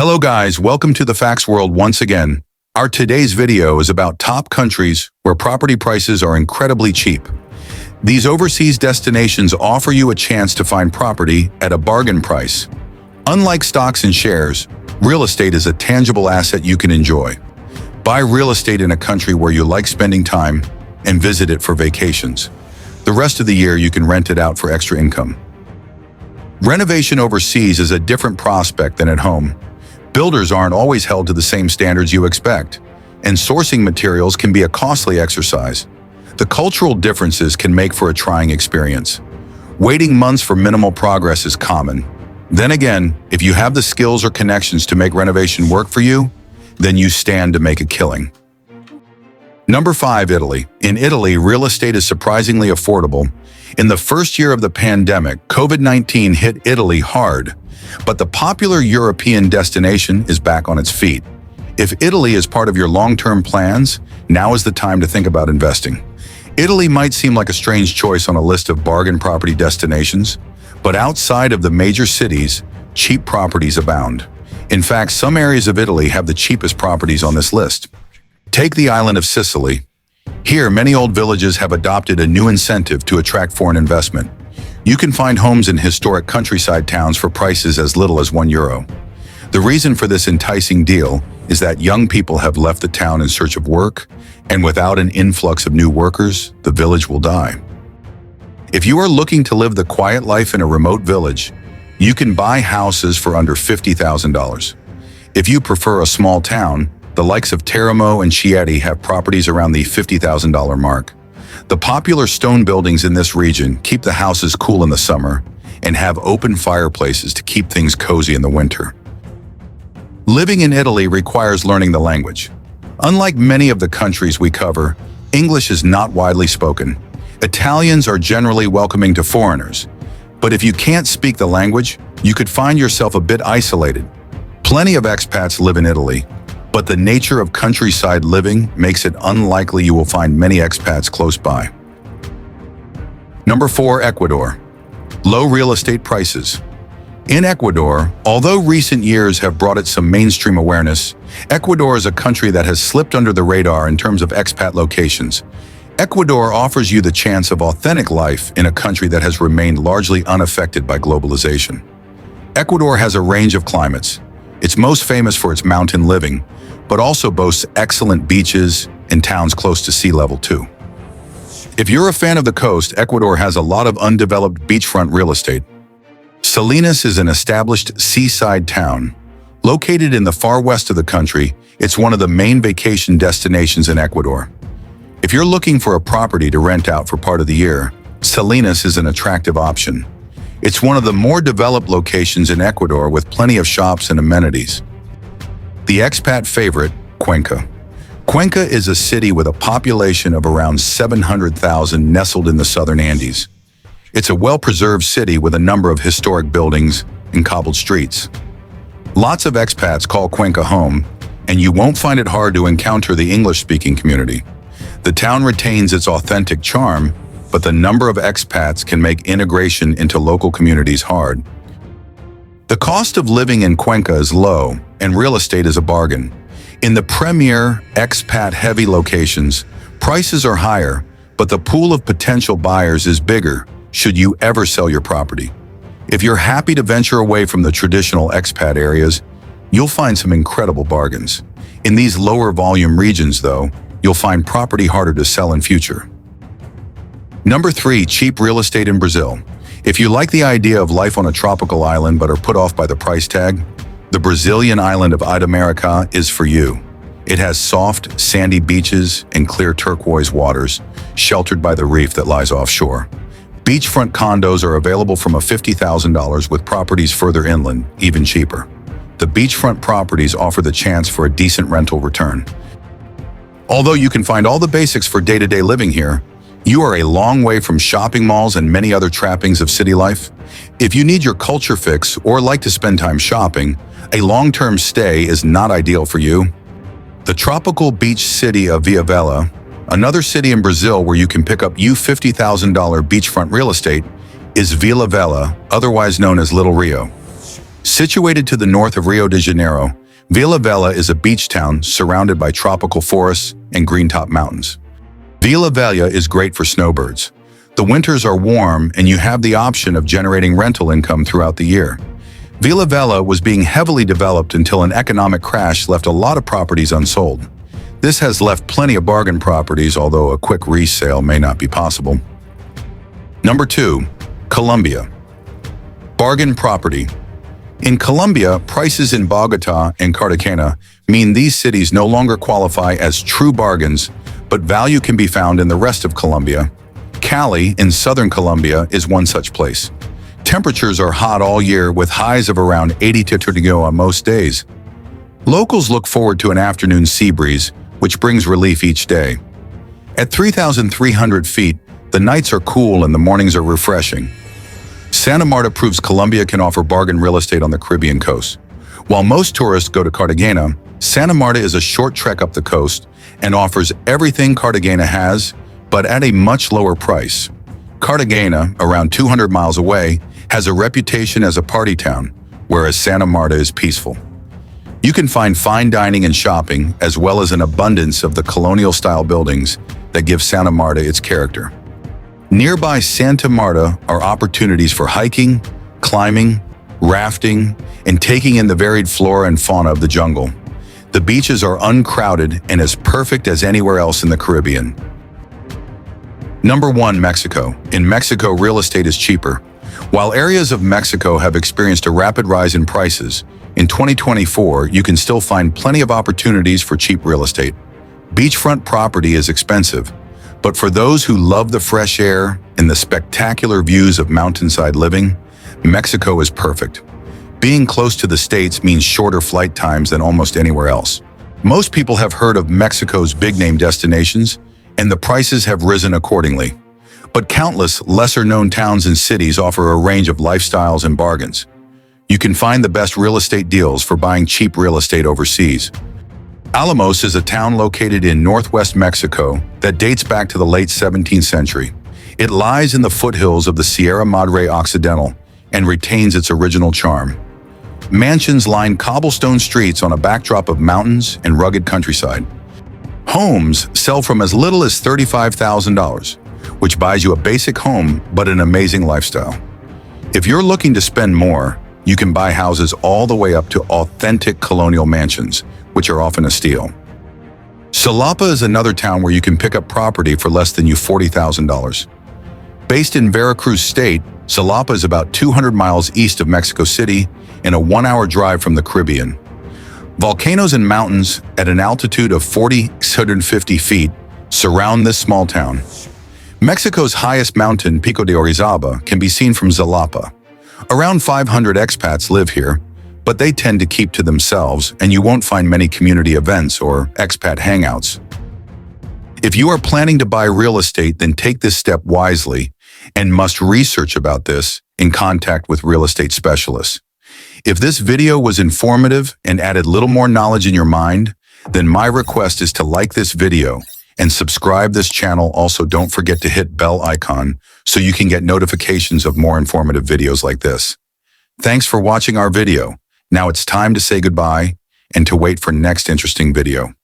Hello guys, welcome to the Facts World once again. Our today's video is about top countries where property prices are incredibly cheap. These overseas destinations offer you a chance to find property at a bargain price. Unlike stocks and shares, real estate is a tangible asset you can enjoy. Buy real estate in a country where you like spending time and visit it for vacations. The rest of the year you can rent it out for extra income. Renovation overseas is a different prospect than at home. Builders aren't always held to the same standards you expect, and sourcing materials can be a costly exercise. The cultural differences can make for a trying experience. Waiting months for minimal progress is common. Then again, if you have the skills or connections to make renovation work for you, then you stand to make a killing. Number 5, Italy. In Italy, real estate is surprisingly affordable. In the first year of the pandemic, COVID-19 hit Italy hard, but the popular European destination is back on its feet. If Italy is part of your long-term plans, now is the time to think about investing. Italy might seem like a strange choice on a list of bargain property destinations, but outside of the major cities, cheap properties abound. In fact, some areas of Italy have the cheapest properties on this list. Take the island of Sicily. Here, many old villages have adopted a new incentive to attract foreign investment. You can find homes in historic countryside towns for prices as little as €1. The reason for this enticing deal is that young people have left the town in search of work, and without an influx of new workers, the village will die. If you are looking to live the quiet life in a remote village, you can buy houses for under $50,000. If you prefer a small town, the likes of Teramo and Chieti have properties around the $50,000 mark. The popular stone buildings in this region keep the houses cool in the summer and have open fireplaces to keep things cozy in the winter. Living in Italy requires learning the language. Unlike many of the countries we cover, English is not widely spoken. Italians are generally welcoming to foreigners, but if you can't speak the language, you could find yourself a bit isolated. Plenty of expats live in Italy, but the nature of countryside living makes it unlikely you will find many expats close by. Number 4, Ecuador. Low real estate prices. In Ecuador, although recent years have brought it some mainstream awareness, Ecuador is a country that has slipped under the radar in terms of expat locations. Ecuador offers you the chance of authentic life in a country that has remained largely unaffected by globalization. Ecuador has a range of climates. It's most famous for its mountain living, but also boasts excellent beaches and towns close to sea level too. If you're a fan of the coast, Ecuador has a lot of undeveloped beachfront real estate. Salinas is an established seaside town. Located in the far west of the country, it's one of the main vacation destinations in Ecuador. If you're looking for a property to rent out for part of the year, Salinas is an attractive option. It's one of the more developed locations in Ecuador with plenty of shops and amenities. The expat favorite, Cuenca. Cuenca is a city with a population of around 700,000 nestled in the southern Andes. It's a well-preserved city with a number of historic buildings and cobbled streets. Lots of expats call Cuenca home, and you won't find it hard to encounter the English-speaking community. The town retains its authentic charm, but the number of expats can make integration into local communities hard. The cost of living in Cuenca is low, and real estate is a bargain. In the premier, expat-heavy locations, prices are higher, but the pool of potential buyers is bigger should you ever sell your property. If you're happy to venture away from the traditional expat areas, you'll find some incredible bargains. In these lower volume regions, though, you'll find property harder to sell in future. Number 3, cheap real estate in Brazil. If you like the idea of life on a tropical island but are put off by the price tag, the Brazilian island of Itamaracá is for you. It has soft, sandy beaches and clear turquoise waters, sheltered by the reef that lies offshore. Beachfront condos are available from $50,000 with properties further inland, even cheaper. The beachfront properties offer the chance for a decent rental return. Although you can find all the basics for day-to-day living here, you are a long way from shopping malls and many other trappings of city life. If you need your culture fix or like to spend time shopping, a long-term stay is not ideal for you. The tropical beach city of Vila Velha, another city in Brazil where you can pick up $50,000 beachfront real estate, is Vila Velha, otherwise known as Little Rio. Situated to the north of Rio de Janeiro, Vila Velha is a beach town surrounded by tropical forests and green-top mountains. Vila Velha is great for snowbirds. The winters are warm and you have the option of generating rental income throughout the year. Vila Velha was being heavily developed until an economic crash left a lot of properties unsold. This has left plenty of bargain properties, although a quick resale may not be possible. Number 2. Colombia. Bargain property. In Colombia, prices in Bogotá and Cartagena mean these cities no longer qualify as true bargains, but value can be found in the rest of Colombia. Cali, in southern Colombia, is one such place. Temperatures are hot all year with highs of around 80 degrees on most days. Locals look forward to an afternoon sea breeze, which brings relief each day. At 3,300 feet, the nights are cool and the mornings are refreshing. Santa Marta proves Colombia can offer bargain real estate on the Caribbean coast. While most tourists go to Cartagena, Santa Marta is a short trek up the coast and offers everything Cartagena has, but at a much lower price. Cartagena, around 200 miles away, has a reputation as a party town, whereas Santa Marta is peaceful. You can find fine dining and shopping, as well as an abundance of the colonial-style buildings that give Santa Marta its character. Nearby Santa Marta are opportunities for hiking, climbing, rafting, and taking in the varied flora and fauna of the jungle. The beaches are uncrowded and as perfect as anywhere else in the Caribbean. Number 1. Mexico. In Mexico, real estate is cheaper. While areas of Mexico have experienced a rapid rise in prices, in 2024, you can still find plenty of opportunities for cheap real estate. Beachfront property is expensive, but for those who love the fresh air and the spectacular views of mountainside living, Mexico is perfect. Being close to the States means shorter flight times than almost anywhere else. Most people have heard of Mexico's big-name destinations, and the prices have risen accordingly. But countless lesser-known towns and cities offer a range of lifestyles and bargains. You can find the best real estate deals for buying cheap real estate overseas. Alamos is a town located in northwest Mexico that dates back to the late 17th century. It lies in the foothills of the Sierra Madre Occidental and retains its original charm. Mansions line cobblestone streets on a backdrop of mountains and rugged countryside. Homes sell from as little as $35,000, which buys you a basic home but an amazing lifestyle. If you're looking to spend more, you can buy houses all the way up to authentic colonial mansions, which are often a steal. Xalapa is another town where you can pick up property for less than $40,000. Based in Veracruz State, Xalapa is about 200 miles east of Mexico City and a 1-hour drive from the Caribbean. Volcanoes and mountains at an altitude of 4,650 feet surround this small town. Mexico's highest mountain, Pico de Orizaba, can be seen from Xalapa. Around 500 expats live here, but they tend to keep to themselves and you won't find many community events or expat hangouts. If you are planning to buy real estate, then take this step wisely and must research about this in contact with real estate specialists. If this video was informative and added little more knowledge in your mind, then my request is to like this video and subscribe this channel. Also, don't forget to hit bell icon so you can get notifications of more informative videos like this. Thanks for watching our video. Now it's time to say goodbye and to wait for next interesting video.